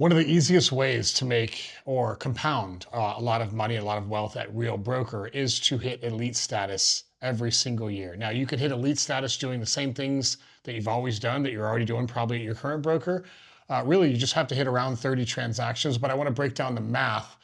One of the easiest ways to make or compound a lot of money, a lot of wealth at Real Broker is to hit elite status every single year. Now, you could hit elite status doing the same things that you've always done, that you're already doing probably at your current broker. Really, you just have to hit around 30 transactions, but I want to break down the math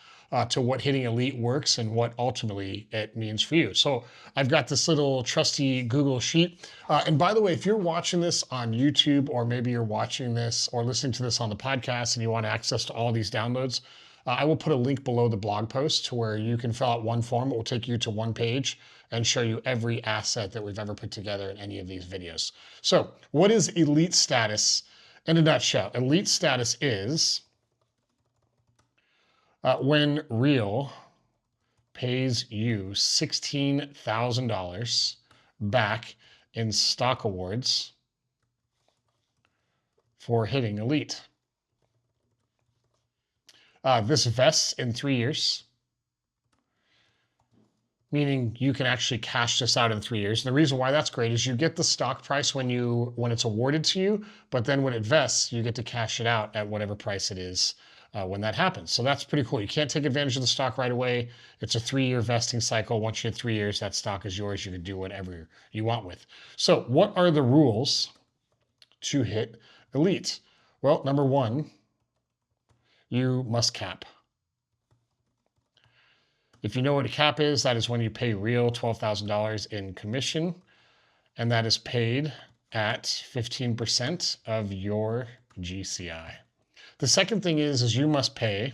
to what hitting elite works and what ultimately it means for you. So I've got this little trusty Google sheet. And by the way, if you're watching this on YouTube, or maybe you're watching this or listening to this on the podcast and you want access to all these downloads, I will put a link below the blog post to where you can fill out one form. It will take you to one page and show you every asset that we've ever put together in any of these videos. So what is elite status in a nutshell? Elite status is when Real pays you $16,000 back in stock awards for hitting elite. This vests in 3 years, meaning you can actually cash this out in 3 years. And the reason why that's great is you get the stock price when it's awarded to you, but then when it vests, you get to cash it out at whatever price it is when that happens. So that's pretty cool. You can't take advantage of the stock right away. It's a 3-year vesting cycle. Once you hit 3 years, that stock is yours. You can do whatever you want with. So what are the rules to hit elite? Well, number one, you must cap. If you know what a cap is, that is when you pay Real $12,000 in commission, and that is paid at 15% of your GCI. The second thing is you must pay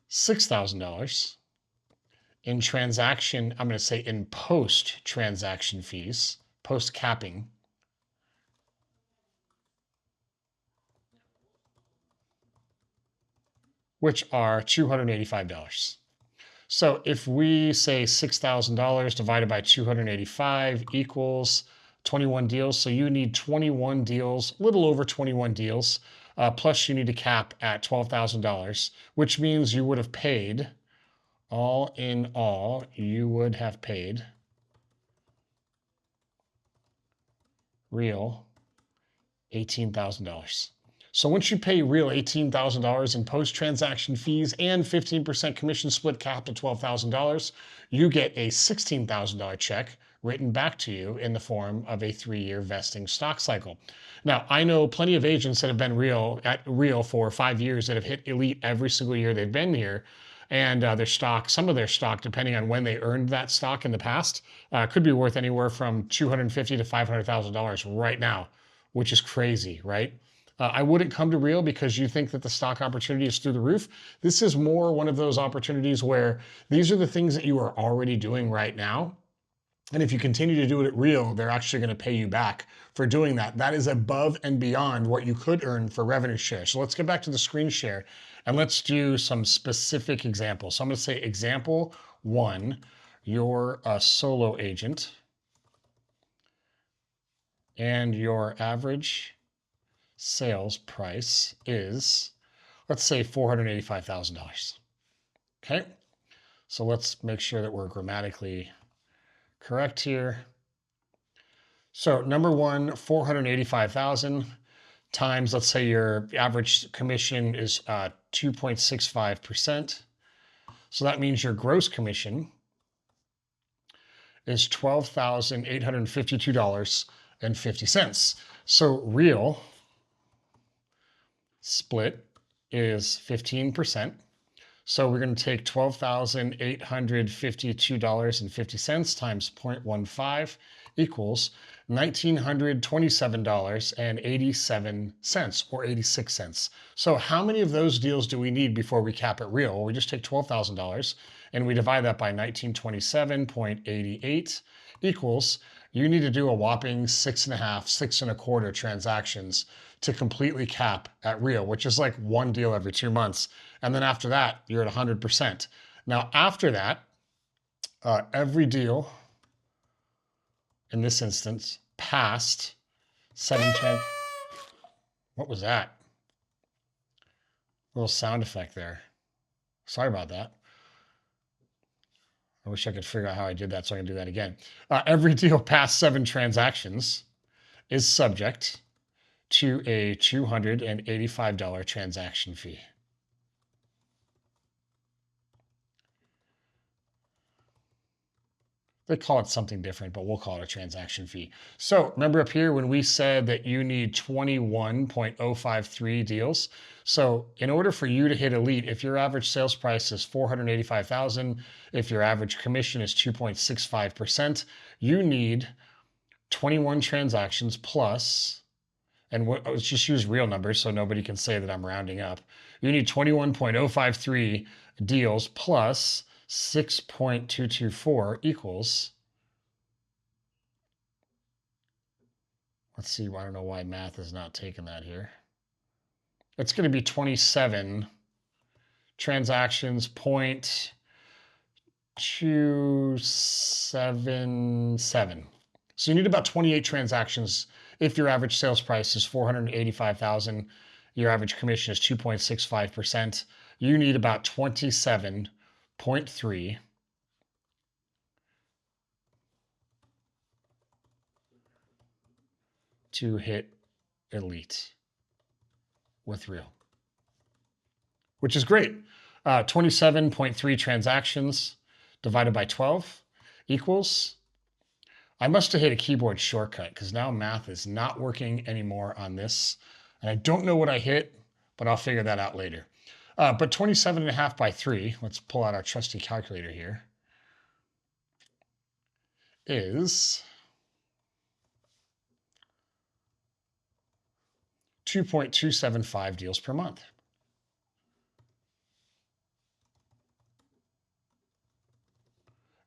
$6,000 in transaction, I'm going to say in post-transaction fees, post-capping, which are $285. So if we say $6,000 divided by 285 equals 21 deals, so you need 21 deals, a little over 21 deals, plus you need to cap at $12,000, which means you would have paid, all in all, you would have paid Real $18,000. So once you pay Real $18,000 in post-transaction fees and 15% commission split capped at $12,000, you get a $16,000 check written back to you in the form of a 3-year vesting stock cycle. Now, I know plenty of agents that have been at Real for 5 years that have hit elite every single year they've been here. And their stock, some of their stock, depending on when they earned that stock in the past, could be worth anywhere from $250,000 to $500,000 right now, which is crazy, right? I wouldn't come to Real because you think that the stock opportunity is through the roof. This is more one of those opportunities where these are the things that you are already doing right now. And if you continue to do it at Real, they're actually going to pay you back for doing that. That is above and beyond what you could earn for revenue share. So let's get back to the screen share and let's do some specific examples. So I'm going to say example 1, you're a solo agent and your average sales price is, let's say, $485,000. Okay, so let's make sure that we're grammatically correct here. So number one, 485,000 times, let's say your average commission is 2.65%. So that means your gross commission is $12,852.50. So Real split is 15%. So we're going to take $12,852.50 times 0.15 equals $1,927.87 or 86 cents. So how many of those deals do we need before we cap at Real? Well, we just take $12,000 and we divide that by 1927.88 equals, you need to do a whopping 6.25 transactions to completely cap at Real, which is like one deal every 2 months. And then after that, you're at 100%. Now, after that, every deal in this instance past 710. What was that? A little sound effect there. Sorry about that. I wish I could figure out how I did that so I can do that again. Every deal past 7 transactions is subject to a $285 transaction fee. They call it something different, but we'll call it a transaction fee. So remember up here when we said that you need 21.053 deals. So in order for you to hit elite, if your average sales price is $485,000, if your average commission is 2.65%, you need 21 transactions plus, and let's just use real numbers so nobody can say that I'm rounding up. You need 21.053 deals plus 6.224 equals, let's see, I don't know why math is not taking that here. It's going to be 27 transactions, 0.277. So you need about 28 transactions if your average sales price is $485,000, your average commission is 2.65%. You need about 27.3 to hit elite with real, which is great. 27.3 transactions divided by 12 equals, I must have hit a keyboard shortcut because now math is not working anymore on this. And I don't know what I hit, but I'll figure that out later. But 27.5 by 3, let's pull out our trusty calculator here, is 2.275 deals per month.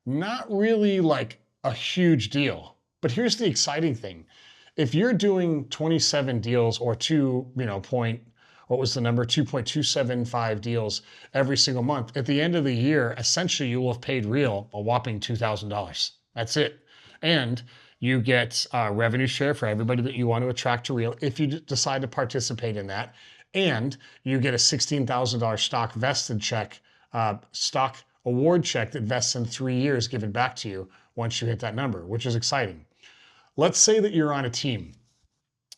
Not really like a huge deal, but here's the exciting thing. If you're doing 27 deals or what was the number? 2.275 deals every single month. At the end of the year, essentially you will have paid real a whopping $2,000. That's it. And you get revenue share for everybody that you want to attract to real if you decide to participate in that. And you get a $16,000 stock vested check, stock award check that vests in 3 years given back to you once you hit that number, which is exciting. Let's say that you're on a team,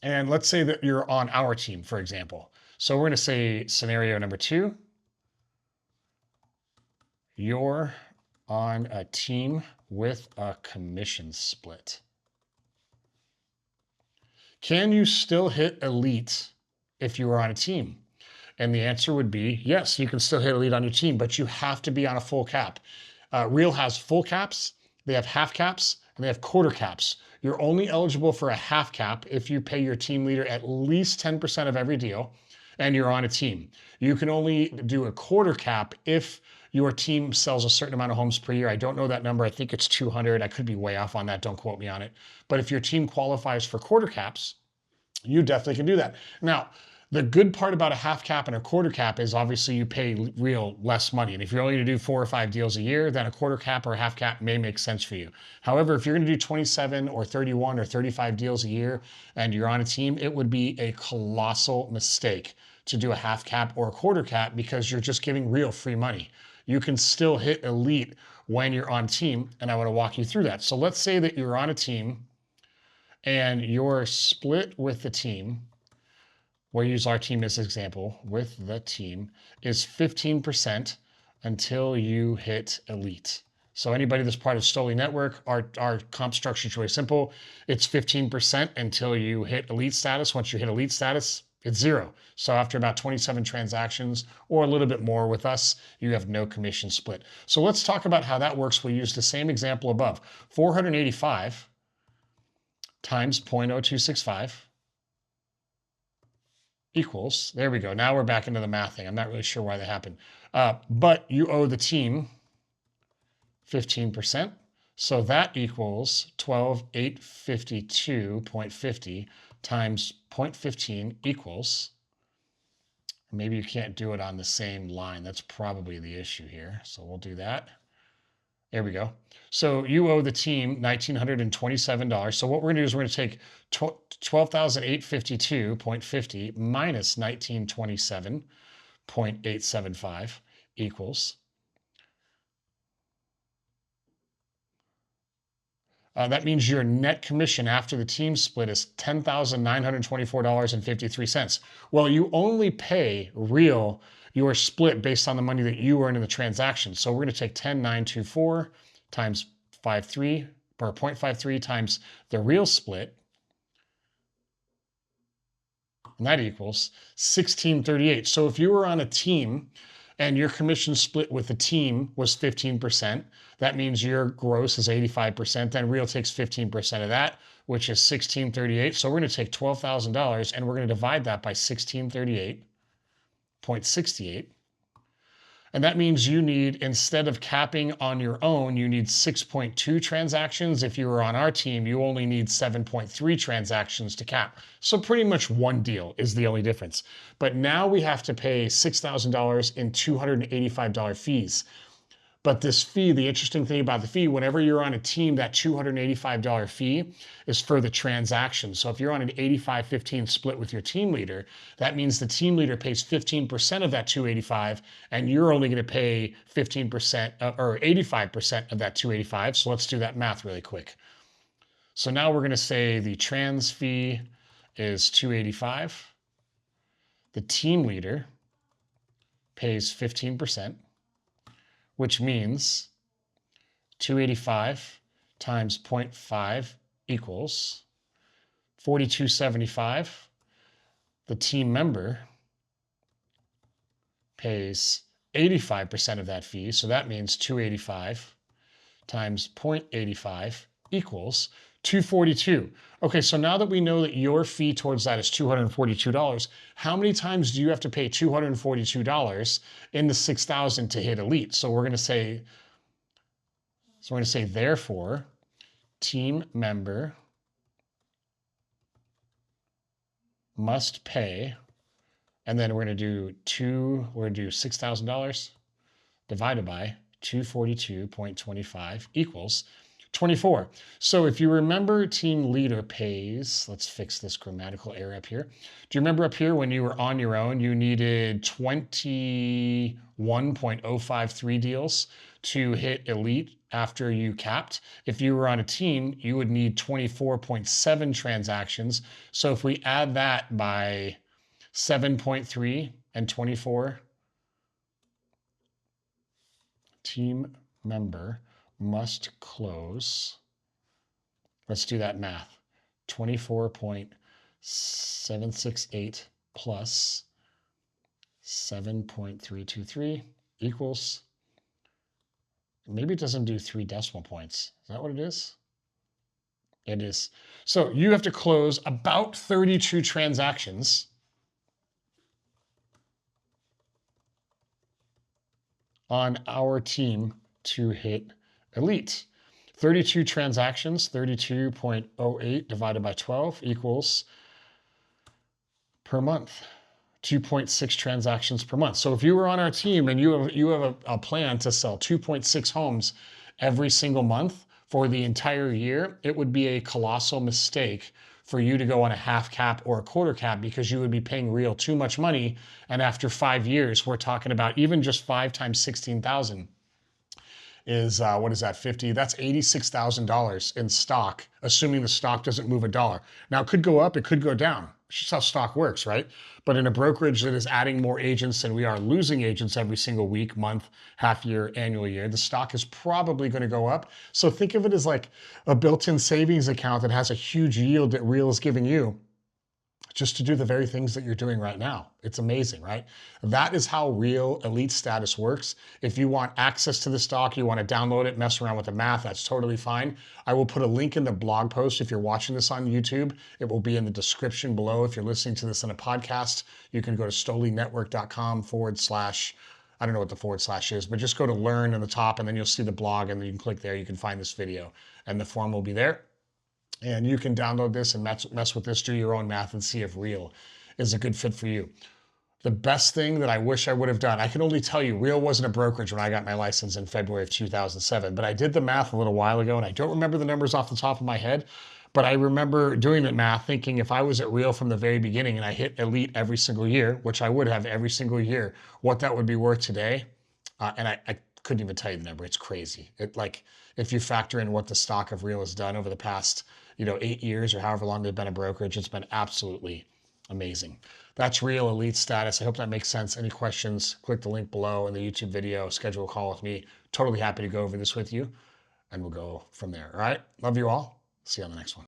and let's say that you're on our team, for example. So we're going to say scenario number 2. You're on a team with a commission split. Can you still hit elite if you are on a team? And the answer would be yes, you can still hit elite on your team, but you have to be on a full cap. Real has full caps, they have half caps, and they have quarter caps. You're only eligible for a half cap if you pay your team leader at least 10% of every deal and you're on a team. You can only do a quarter cap if your team sells a certain amount of homes per year. I don't know that number. I think it's 200. I could be way off on that. Don't quote me on it. But if your team qualifies for quarter caps, you definitely can do that. Now, the good part about a half cap and a quarter cap is obviously you pay real less money. And if you're only going to do 4 or 5 deals a year, then a quarter cap or a half cap may make sense for you. However, if you're going to do 27 or 31 or 35 deals a year and you're on a team, it would be a colossal mistake to do a half cap or a quarter cap because you're just giving real free money. You can still hit elite when you're on team, and I want to walk you through that. So let's say that you're on a team and you're split with the team. We'll use our team as an example. With the team is 15% until you hit elite. So anybody that's part of Stoli Network, our comp structure is really simple. It's 15% until you hit elite status. Once you hit elite status, it's 0. So after about 27 transactions or a little bit more with us, you have no commission split. So let's talk about how that works. We'll use the same example above. 485 times 0.0265 equals, there we go. Now we're back into the math thing. I'm not really sure why that happened. But you owe the team 15%. So that equals 12,852.50 times 0.15 equals, maybe you can't do it on the same line. That's probably the issue here. So we'll do that. There we go. So you owe the team $1,927. So what we're going to do is we're going to take 12,852.50 minus 1,927.875 equals That means your net commission after the team split is $10,924.53. Well, you only pay real your split based on the money that you earn in the transaction. So we're going to take 10,924 times 53 or 0.53 times the real split, and that equals 1638. So if you were on a team and your commission split with the team was 15%, that means your gross is 85%. Then real takes 15% of that, which is 1638. So we're going to take $12,000 and we're going to divide that by 1638.68. And that means you need, instead of capping on your own, you need 6.2 transactions. If you were on our team, you only need 7.3 transactions to cap. So pretty much one deal is the only difference. But now we have to pay $6,000 in $285 fees. But this fee, the interesting thing about the fee, whenever you're on a team, that $285 fee is for the transaction. So if you're on an 85-15 split with your team leader, that means the team leader pays 15% of that $285, and you're only going to pay 15% or 85% of that $285. So let's do that math really quick. So now we're going to say the trans fee is $285. The team leader pays 15%. Which means 285 times 0.5 equals 4275. The team member pays 85% of that fee. So that means 285 times 0.85 equals 242. Okay, so now that we know that your fee towards that is $242, how many times do you have to pay $242 in the 6,000 to hit elite? So we're going to say, therefore, team member must pay, and then we're going to do $6,000 divided by 242.25 equals 24. So if you remember, team leader pays, let's fix this grammatical error up here. Do you remember up here when you were on your own, you needed 21.053 deals to hit elite after you capped? If you were on a team, you would need 24.7 transactions. So if we add that by 7.3 and 24, team member must close, let's do that math, 24.768 plus 7.323 equals, maybe it doesn't do 3 decimal points. Is that what it is? It is. So you have to close about 32 transactions on our team to hit elite. 32 transactions, 32.08 divided by 12 equals per month, 2.6 transactions per month. So if you were on our team and you have a plan to sell 2.6 homes every single month for the entire year, it would be a colossal mistake for you to go on a half cap or a quarter cap, because you would be paying real too much money. And after 5 years, we're talking about even just 5 times 16,000 is, what is that, 50? That's $86,000 in stock, assuming the stock doesn't move a dollar. Now, it could go up, it could go down. It's just how stock works, right? But in a brokerage that is adding more agents and we are losing agents every single week, month, half year, annual year, the stock is probably going to go up. So think of it as like a built-in savings account that has a huge yield that Real is giving you, just to do the very things that you're doing right now. It's amazing, right? That is how Real Elite Status works. If you want access to the stock, you want to download it, mess around with the math, that's totally fine. I will put a link in the blog post. If you're watching this on YouTube, it will be in the description below. If you're listening to this in a podcast, you can go to stollynetwork.com/ I don't know what the / is, but just go to learn in the top and then you'll see the blog and then you can click there. You can find this video and the form will be there. And you can download this and mess with this, do your own math and see if Real is a good fit for you. The best thing that I wish I would have done, I can only tell you, Real wasn't a brokerage when I got my license in February of 2007, but I did the math a little while ago and I don't remember the numbers off the top of my head, but I remember doing that math thinking if I was at Real from the very beginning and I hit elite every single year, which I would have every single year, what that would be worth today. And I couldn't even tell you the number. It's crazy. If you factor in what the stock of Real has done over the past, 8 years or however long they've been a brokerage, it's been absolutely amazing. That's Real Elite status. I hope that makes sense. Any questions, click the link below in the YouTube video, schedule a call with me. Totally happy to go over this with you, and we'll go from there. All right. Love you all. See you on the next one.